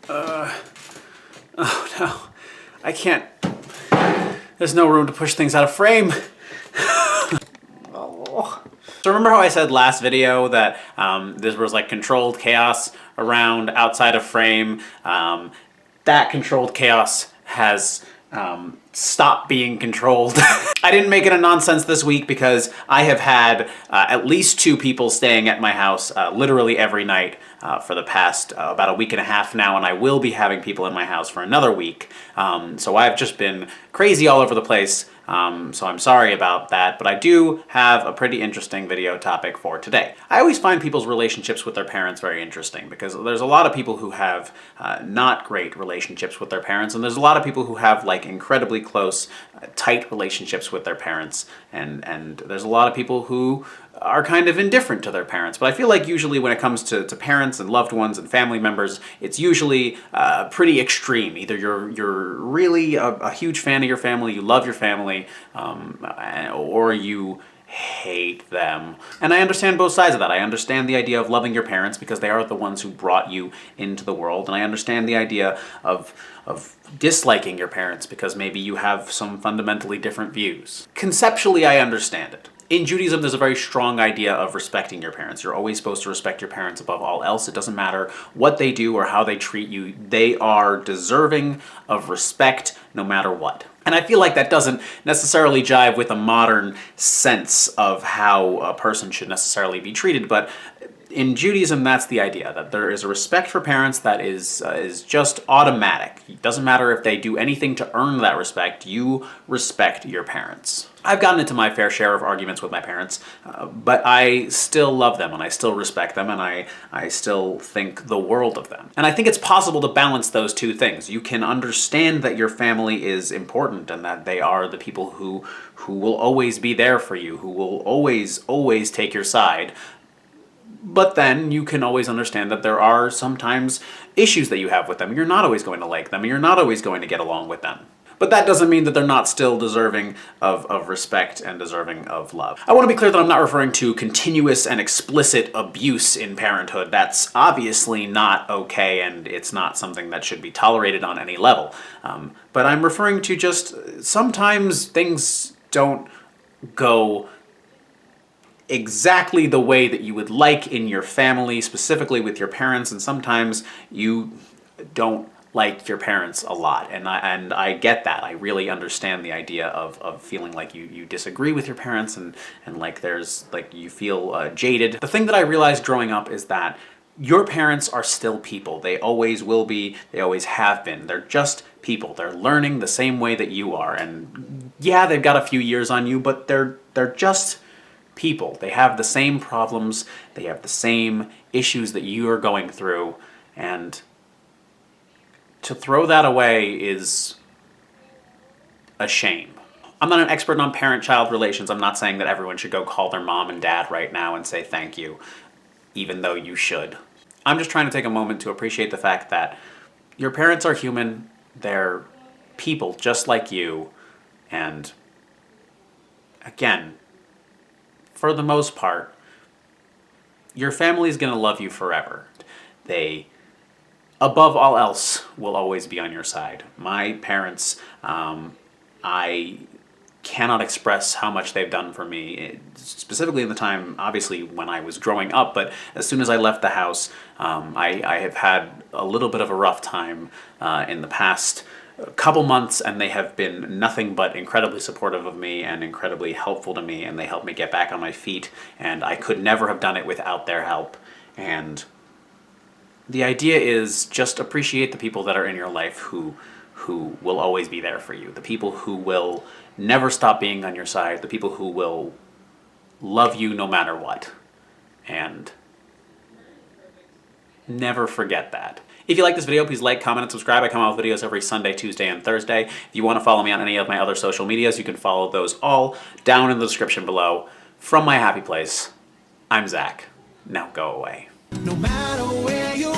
Oh no, I can't. There's no room to push things out of frame. Oh. So remember how I said last video that this was like controlled chaos around outside of frame? That controlled chaos has stopped being controlled. I didn't make it a nonsense this week because I have had at least 2 people staying at my house literally every night for the past about a week and a half now, and I will be having people in my house for another week. So I've just been crazy all over the place. So I'm sorry about that, but I do have a pretty interesting video topic for today. I always find people's relationships with their parents very interesting because there's a lot of people who have not great relationships with their parents, and there's a lot of people who have like incredibly close, tight relationships with their parents, and there's a lot of people who are kind of indifferent to their parents. But I feel like usually when it comes to parents and loved ones and family members, it's usually pretty extreme. Either you're really a huge fan of your family, you love your family, or you hate them. And I understand both sides of that. I understand the idea of loving your parents because they are the ones who brought you into the world, and I understand the idea of disliking your parents because maybe you have some fundamentally different views. Conceptually, I understand it. In Judaism, there's a very strong idea of respecting your parents. You're always supposed to respect your parents above all else. It doesn't matter what they do or how they treat you. They are deserving of respect no matter what. And I feel like that doesn't necessarily jive with a modern sense of how a person should necessarily be treated, but in Judaism, that's the idea, that there is a respect for parents that is just automatic. It doesn't matter if they do anything to earn that respect, you respect your parents. I've gotten into my fair share of arguments with my parents, but I still love them and I still respect them and I still think the world of them. And I think it's possible to balance those two things. You can understand that your family is important and that they are the people who will always be there for you, who will always take your side. But then you can always understand that there are sometimes issues that you have with them. You're not always going to like them, and you're not always going to get along with them. But that doesn't mean that they're not still deserving of respect and deserving of love. I want to be clear that I'm not referring to continuous and explicit abuse in parenthood. That's obviously not okay, and it's not something that should be tolerated on any level. But I'm referring to just sometimes things don't go exactly the way that you would like in your family, specifically with your parents, and sometimes you don't like your parents a lot, and I get that. I really understand the idea of feeling like you disagree with your parents and like there's like you feel jaded. The thing that I realized growing up is that your parents are still people. They always will be, they always have been. They're just people. They're learning the same way that you are, and yeah, they've got a few years on you, but they're just people. They have the same problems, they have the same issues that you are going through, and to throw that away is a shame. I'm not an expert on parent-child relations. I'm not saying that everyone should go call their mom and dad right now and say thank you, even though you should. I'm just trying to take a moment to appreciate the fact that your parents are human, they're people just like you, and again, for the most part, your family is going to love you forever. They, above all else, will always be on your side. My parents, I cannot express how much they've done for me, specifically in the time, obviously, when I was growing up, but as soon as I left the house, I have had a little bit of a rough time in the past couple months, and they have been nothing but incredibly supportive of me and incredibly helpful to me, and they helped me get back on my feet, and I could never have done it without their help. And the idea is just appreciate the people that are in your life who will always be there for you, the people who will never stop being on your side, the people who will love you no matter what, and never forget that. If you like this video, please like, comment, and subscribe. I come out with videos every Sunday, Tuesday, and Thursday. If you want to follow me on any of my other social medias, you can follow those all down in the description below. From my happy place, I'm Zach. Now go away. No matter where you're